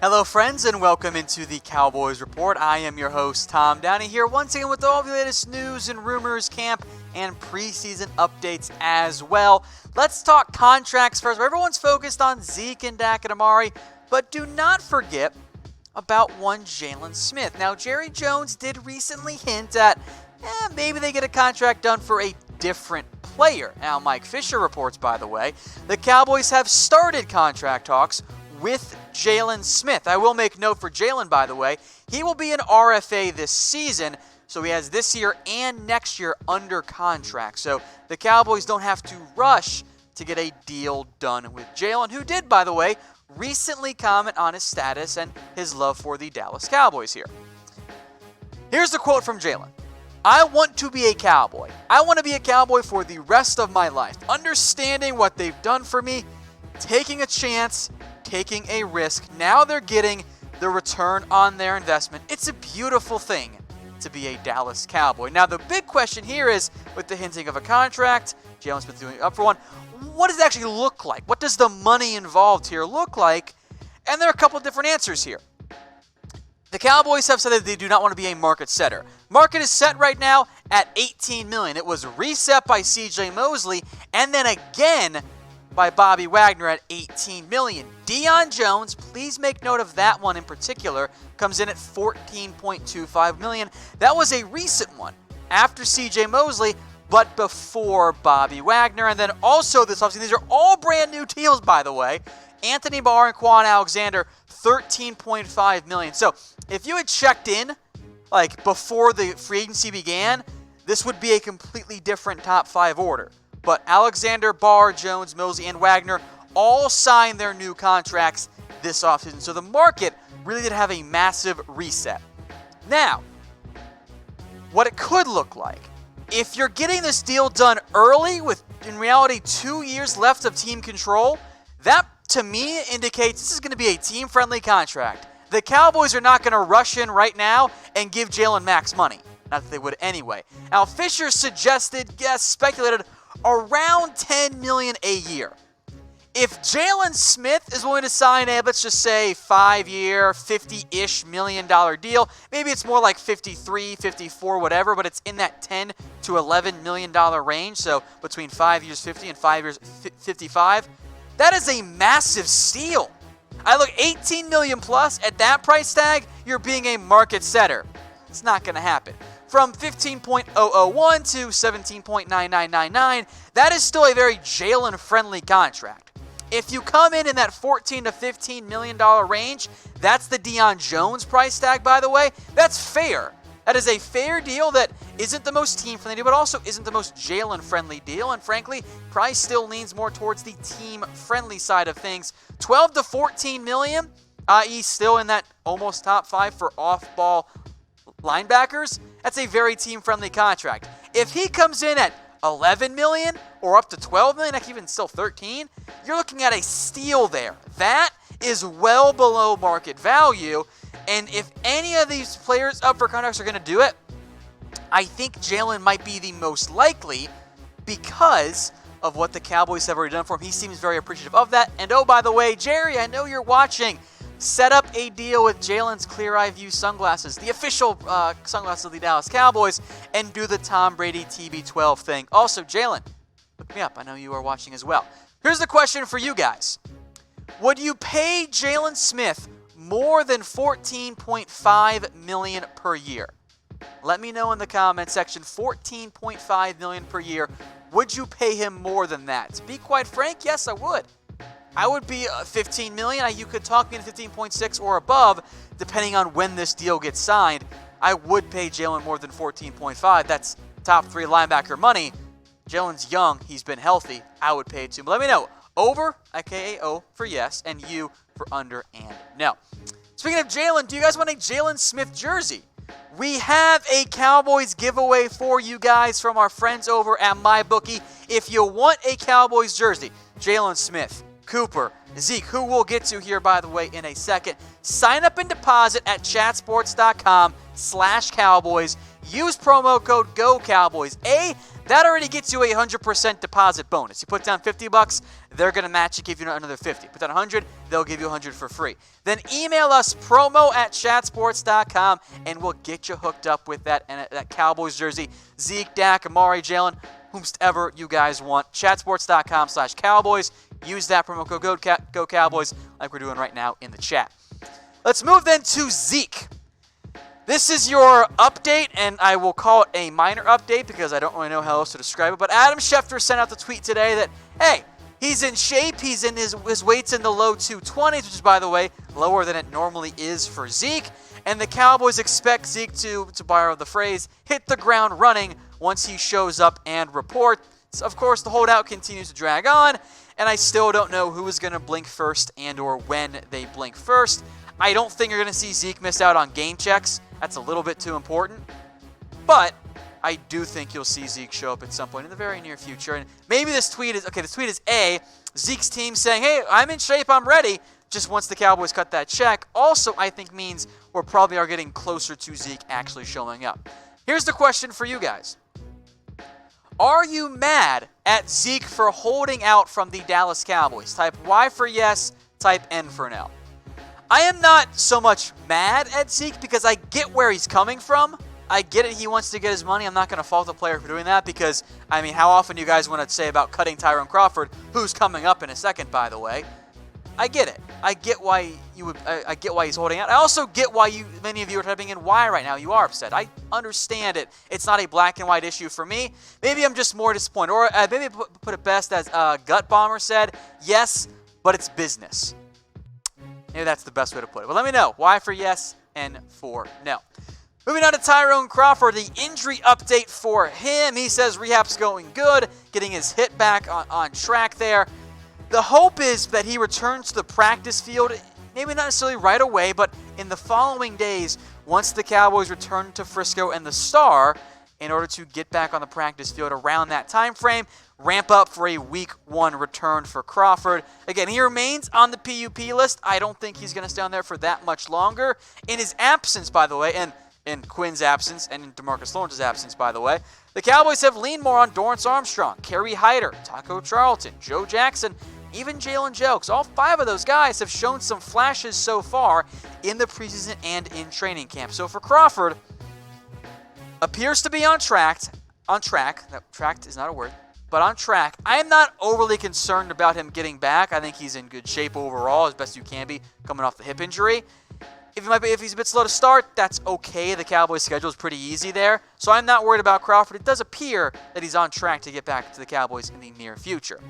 Hello friends and welcome into the Cowboys Report. I am your host Tom Downey here once again with all the latest news and rumors, camp, and preseason updates as well. Let's talk contracts first. Everyone's focused on Zeke and Dak and Amari, but do not forget about one Jaylon Smith. Now Jerry Jones did recently hint at maybe they get a contract done for a different player. Now Mike Fisher reports, by the way, the Cowboys have started contract talks with Jaylon Smith. I will make note for Jaylon, by the way, he will be an RFA this season, so he has this year and next year under contract. So the Cowboys don't have to rush to get a deal done with Jaylon, who did, by the way, recently comment on his status and his love for the Dallas Cowboys here. Here's the quote from Jaylon. "I want to be a Cowboy. I want to be a Cowboy for the rest of my life. Understanding what they've done for me, taking a chance, taking a risk. Now they're getting the return on their investment. It's a beautiful thing to be a Dallas Cowboy." Now the big question here is, with the hinting of a contract, Jaylon Smith doing up for one, what does it actually look like? What does the money involved here look like? And there are a couple of different answers here. The Cowboys have said that they do not want to be a market setter. Market is set right now at $18 million. It was reset by C.J. Mosley and then again by Bobby Wagner at $18 million. Deion Jones, please make note of that one in particular, comes in at $14.25 million. That was a recent one after C.J. Mosley, but before Bobby Wagner. And then also this offseason, these are all brand new deals, by the way. Anthony Maher and Quan Alexander, $13.5 million. So if you had checked in like before the free agency began, this would be a completely different top 5 order. But Alexander, Barr, Jones, Mosley, and Wagner all signed their new contracts this offseason. So the market really did have a massive reset. Now, what it could look like, if you're getting this deal done early with, in reality, 2 years left of team control, that to me indicates this is going to be a team-friendly contract. The Cowboys are not going to rush in right now and give Jaylon max money. Not that they would anyway. Now, Fisher suggested, speculated, around $10 million a year. If Jaylon Smith is willing to sign a, let's just say, 5-year, $50-ish million deal, maybe it's more like 53, 54, whatever, but it's in that $10 to $11 million range, so between 5 years 50 and 5 years 55, that is a massive steal. I look, $18 million plus at that price tag, you're being a market setter. It's not going to happen. From 15.001 to 17.9999, that is still a very Jaylon-friendly contract. If you come in that $14 to $15 million range, that's the Deion Jones price tag, by the way. That's fair. That is a fair deal that isn't the most team-friendly deal, but also isn't the most Jaylon-friendly deal. And frankly, price still leans more towards the team-friendly side of things. 12 to 14 million, i.e. still in that almost top 5 for off-ball linebackers, that's a very team-friendly contract. If he comes in at 11 million or up to 12 million, heck, even still 13, you're looking at a steal there. That is well below market value. And if any of these players up for contracts are going to do it, I think Jaylon might be the most likely because of what the Cowboys have already done for him. He seems very appreciative of that. And oh, by the way, Jerry, I know you're watching. Set up a deal with Jaylon's Clear Eye View sunglasses, the official sunglasses of the Dallas Cowboys, and do the Tom Brady TB12 thing. Also, Jaylon, look me up. I know you are watching as well. Here's the question for you guys. Would you pay Jaylon Smith more than $14.5 million per year? Let me know in the comment section. $14.5 million per year. Would you pay him more than that? To be quite frank, yes, I would. I would be $15 million. You could talk me into 15.6 or above, depending on when this deal gets signed. I would pay Jaylon more than 14.5. That's top 3 linebacker money. Jaylon's young. He's been healthy. I would pay it too. But let me know. Over, aka O for yes, and U for under and no. Speaking of Jaylon, do you guys want a Jaylon Smith jersey? We have a Cowboys giveaway for you guys from our friends over at MyBookie. If you want a Cowboys jersey, Jaylon Smith, Cooper, Zeke, who we'll get to here, by the way, in a second. Sign up and deposit at chatsports.com/Cowboys. Use promo code GOCowboys. that already gets you a 100% deposit bonus. You put down $50, they're going to match it, give you another 50. Put down 100, they'll give you 100 for free. Then email us promo@chatsports.com and we'll get you hooked up with that Cowboys jersey. Zeke, Dak, Amari, Jaylon, whomsoever you guys want. Chatsports.com/Cowboys. Use that promo code Go Cowboys like we're doing right now in the chat. Let's move then to Zeke. This is your update, and I will call it a minor update because I don't really know how else to describe it. But Adam Schefter sent out the tweet today that, hey, he's in shape. He's in his weight's in the low 220s, which is, by the way, lower than it normally is for Zeke. And the Cowboys expect Zeke to borrow the phrase, hit the ground running once he shows up and reports. Of course, the holdout continues to drag on, and I still don't know who is going to blink first and or when they blink first. I don't think you're going to see Zeke miss out on game checks. That's a little bit too important. But I do think you'll see Zeke show up at some point in the very near future. And maybe this tweet is, the tweet is Zeke's team saying, hey, I'm in shape, I'm ready, just once the Cowboys cut that check. Also, I think means we're probably are getting closer to Zeke actually showing up. Here's the question for you guys. Are you mad at Zeke for holding out from the Dallas Cowboys? Type Y for yes, type N for no. I am not so much mad at Zeke because I get where he's coming from. I get it. He wants to get his money. I'm not going to fault the player for doing that because, I mean, how often do you guys want to say about cutting Tyrone Crawford, who's coming up in a second, by the way? I get it. I get why you would. I get why he's holding out. I also get why many of you are typing in why right now. You are upset. I understand it. It's not a black and white issue for me. Maybe I'm just more disappointed. Or maybe put it best as Gut Bomber said, yes, but it's business. Maybe that's the best way to put it. But let me know. Why for yes and for no. Moving on to Tyrone Crawford, the injury update for him. He says rehab's going good, getting his hit back on track there. The hope is that he returns to the practice field, maybe not necessarily right away, but in the following days once the Cowboys return to Frisco and the Star in order to get back on the practice field around that time frame. Ramp up for a Week 1 return for Crawford. Again, he remains on the PUP list. I don't think he's going to stay on there for that much longer. In his absence, by the way, and in Quinn's absence and in DeMarcus Lawrence's absence, by the way, the Cowboys have leaned more on Dorrance Armstrong, Kerry Hyder, Taco Charlton, Joe Jackson, even Jalen Jelks. All 5 of those guys have shown some flashes so far in the preseason and in training camp. So for Crawford, appears to be on track. That tracked is not a word. But on track. I am not overly concerned about him getting back. I think he's in good shape overall, as best you can be, coming off the hip injury. If he's a bit slow to start, that's okay. The Cowboys' schedule is pretty easy there. So I'm not worried about Crawford. It does appear that he's on track to get back to the Cowboys in the near future.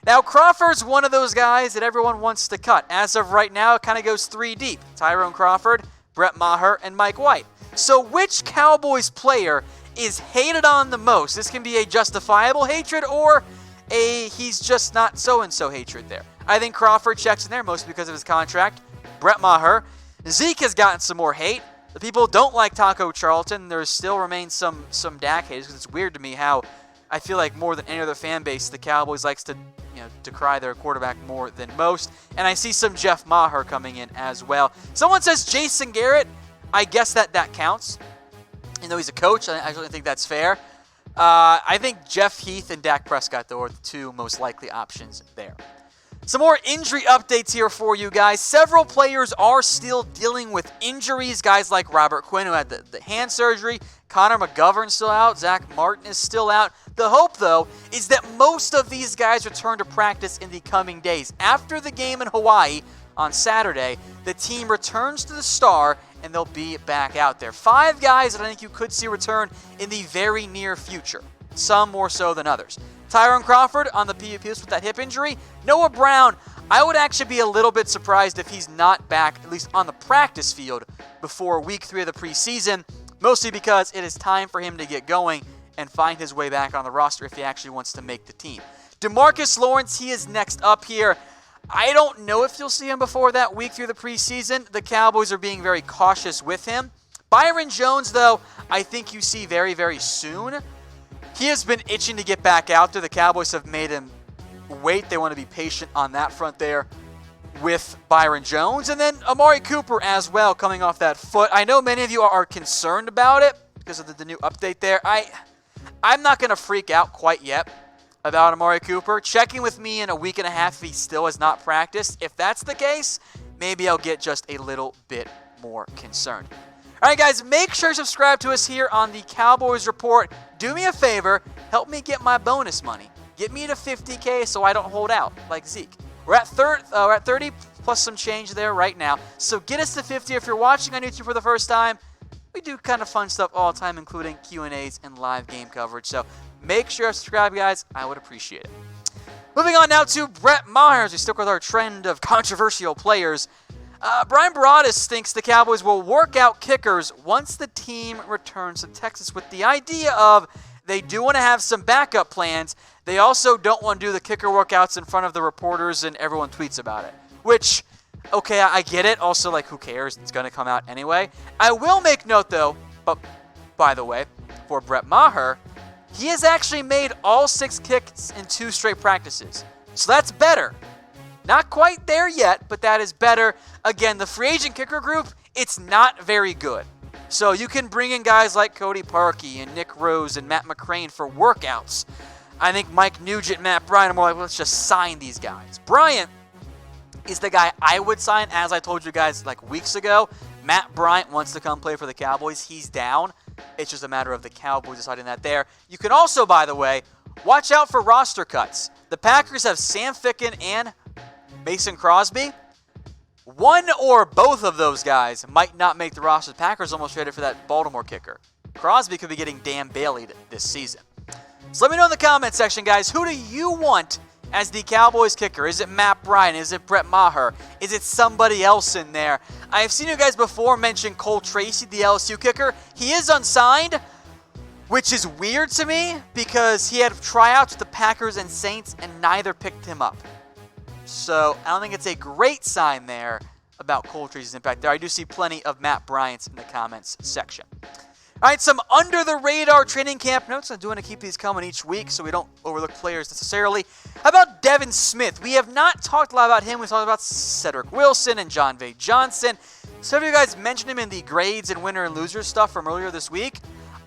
Now, Crawford's one of those guys that everyone wants to cut. As of right now, it kind of goes 3 deep. Tyrone Crawford, Brett Maher, and Mike White. So which Cowboys player is hated on the most? This can be a justifiable hatred or a he's just not so-and-so hatred there. I think Crawford checks in there mostly because of his contract. Brett Maher. Zeke has gotten some more hate. The people don't like Taco Charlton. There still remains some Dak haters because it's weird to me how I feel like more than any other fan base, the Cowboys likes to decry their quarterback more than most. And I see some Jeff Maher coming in as well. Someone says Jason Garrett. I guess that counts. Even though he's a coach, I actually think that's fair. I think Jeff Heath and Dak Prescott, though, are the 2 most likely options there. Some more injury updates here for you guys. Several players are still dealing with injuries. Guys like Robert Quinn, who had the hand surgery. Connor McGovern's still out. Zack Martin is still out. The hope, though, is that most of these guys return to practice in the coming days. After the game in Hawaii on Saturday, the team returns to the Star, and they'll be back out there. 5 guys that I think you could see return in the very near future. Some more so than others. Tyrone Crawford on the PUP list with that hip injury. Noah Brown, I would actually be a little bit surprised if he's not back, at least on the practice field, before Week 3 of the preseason, mostly because it is time for him to get going and find his way back on the roster if he actually wants to make the team. DeMarcus Lawrence, he is next up here. I don't know if you'll see him before that week through the preseason. The Cowboys are being very cautious with him. Byron Jones, though, I think you see very, very soon. He has been itching to get back out there. The Cowboys have made him wait. They want to be patient on that front there with Byron Jones. And then Amari Cooper as well coming off that foot. I know many of you are concerned about it because of the new update there. I'm not going to freak out quite yet about Amari Cooper. Checking with me in a week and a half if he still has not practiced. If that's the case, maybe I'll get just a little bit more concerned. All right, guys, make sure to subscribe to us here on the Cowboys Report. Do me a favor, help me get my bonus money. Get me to 50K so I don't hold out like Zeke. We're at 30 plus some change there right now. So get us to 50 if you're watching on YouTube for the first time. We do kind of fun stuff all the time, including Q&As and live game coverage. So make sure to subscribe, guys. I would appreciate it. Moving on now to Brett Maher as we stick with our trend of controversial players. Brian Broaddus thinks the Cowboys will work out kickers once the team returns to Texas, with the idea of they do want to have some backup plans. They also don't want to do the kicker workouts in front of the reporters and everyone tweets about it. Which, okay, I get it. Also, like, who cares? It's going to come out anyway. I will make note, though, but by the way, for Brett Maher, he has actually made all 6 kicks in 2 straight practices. So that's better. Not quite there yet, but that is better. Again, the free agent kicker group, it's not very good. So you can bring in guys like Cody Parkey and Nick Rose and Matt McCrane for workouts. I think Mike Nugent, Matt Bryant are more like, let's just sign these guys. Bryant is the guy I would sign, as I told you guys like weeks ago. Matt Bryant wants to come play for the Cowboys. He's down. It's just a matter of the Cowboys deciding that there. You can also, by the way, watch out for roster cuts. The Packers have Sam Ficken and Mason Crosby. One or both of those guys might not make the roster. The Packers almost traded for that Baltimore kicker. Crosby could be getting Dan Bailey'd this season. So let me know in the comment section, guys, who do you want as the Cowboys kicker? Is it Matt Bryant? Is it Brett Maher? Is it somebody else in there? I've seen you guys before mention Cole Tracy, the LSU kicker. He is unsigned, which is weird to me because he had tryouts with the Packers and Saints and neither picked him up. So I don't think it's a great sign there about Cole Tracy's impact there. I do see plenty of Matt Bryant's in the comments section. All right, some under-the-radar training camp notes. I'm doing to keep these coming each week so we don't overlook players necessarily. How about Devin Smith? We have not talked a lot about him. We've talked about Cedric Wilson and John V. Johnson. Some of you guys mentioned him in the grades and winner and loser stuff from earlier this week.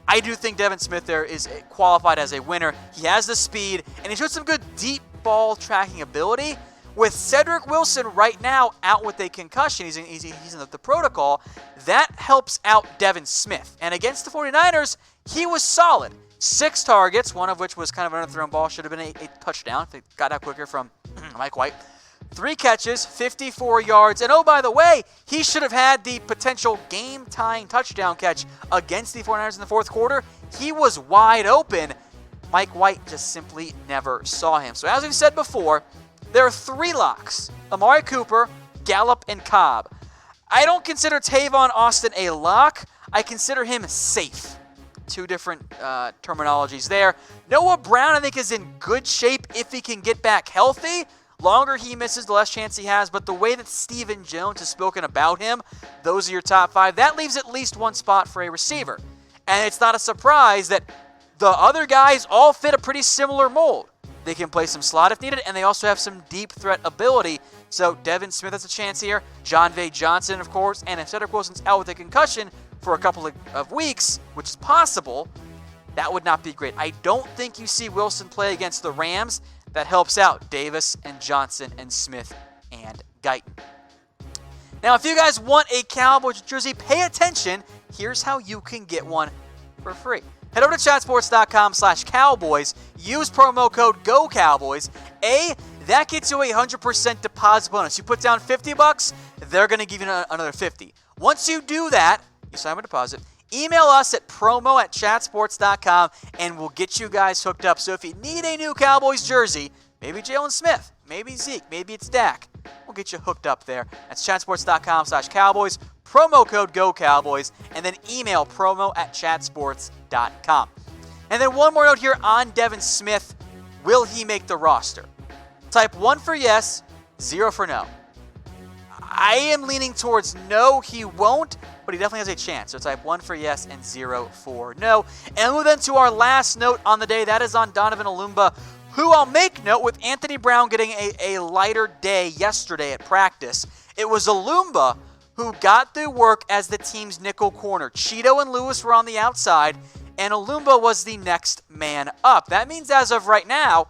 I do think Devin Smith there is qualified as a winner. He has the speed, and he showed some good deep ball tracking ability. With Cedric Wilson right now out with a concussion, he's in the protocol, that helps out Devin Smith. And against the 49ers, he was solid. 6 targets, one of which was kind of an underthrown ball, should have been a touchdown if it got out quicker from Mike White. 3 catches, 54 yards, and oh, by the way, he should have had the potential game-tying touchdown catch against the 49ers in the 4th quarter. He was wide open. Mike White just simply never saw him. So as we've said before, there are 3 locks: Amari Cooper, Gallup, and Cobb. I don't consider Tavon Austin a lock. I consider him safe. 2 different terminologies there. Noah Brown, I think, is in good shape if he can get back healthy. Longer he misses, the less chance he has. But the way that Stephen Jones has spoken about him, those are your top 5. That leaves at least 1 spot for a receiver. And it's not a surprise that the other guys all fit a pretty similar mold. They can play some slot if needed, and they also have some deep threat ability. So Devin Smith has a chance here. John V. Johnson, of course, and if Cedric Wilson's out with a concussion for a couple of weeks, which is possible, that would not be great. I don't think you see Wilson play against the Rams. That helps out Davis and Johnson and Smith and Guyton. Now, if you guys want a Cowboys jersey, pay attention. Here's how you can get one for free. Head over to chatsports.com/Cowboys. Use promo code GOCowboys. That gets you a 100% deposit bonus. You put down $50, they're going to give you another $50. Once you do that, you sign up a deposit. Email us at promo@chatsports.com, and we'll get you guys hooked up. So if you need a new Cowboys jersey, maybe Jaylon Smith, maybe Zeke, maybe it's Dak, we'll get you hooked up there. That's chatsports.com/Cowboys. Promo code GOCowboys, and then email promo@chatsports.com. And then one more note here on Devin Smith. Will he make the roster? Type 1 for yes, 0 for no. I am leaning towards no, he won't, but he definitely has a chance. So type 1 for yes and 0 for no. And move then to our last note on the day. That is on Donovan Olumba, who I'll make note with Anthony Brown getting a lighter day yesterday at practice. It was Olumba who got the work as the team's nickel corner. Cheeto and Lewis were on the outside, and Olumba was the next man up. That means as of right now,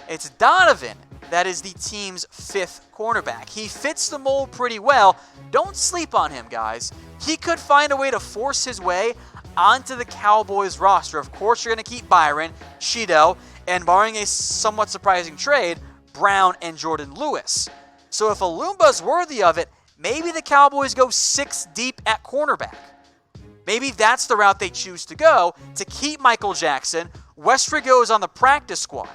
it's Donovan that is the team's 5th cornerback. He fits the mold pretty well. Don't sleep on him, guys. He could find a way to force his way onto the Cowboys roster. Of course, you're going to keep Byron, Cheeto, and barring a somewhat surprising trade, Brown and Jordan Lewis. So if Olumba's worthy of it, maybe the Cowboys go 6 deep at cornerback. Maybe that's the route they choose to go to keep Michael Jackson. Westry goes on the practice squad.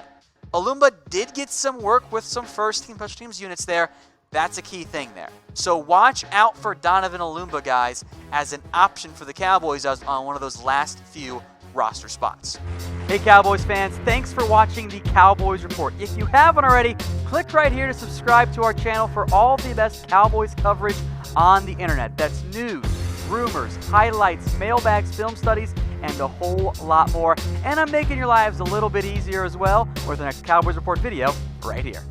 Olumba did get some work with some first-team special teams units there. That's a key thing there. So watch out for Donovan Olumba, guys, as an option for the Cowboys on one of those last few roster spots. Hey, Cowboys fans, thanks for watching the Cowboys Report. If you haven't already, click right here to subscribe to our channel for all the best Cowboys coverage on the internet. That's news, rumors, highlights, mailbags, film studies, and a whole lot more. And I'm making your lives a little bit easier as well with the next Cowboys Report video right here.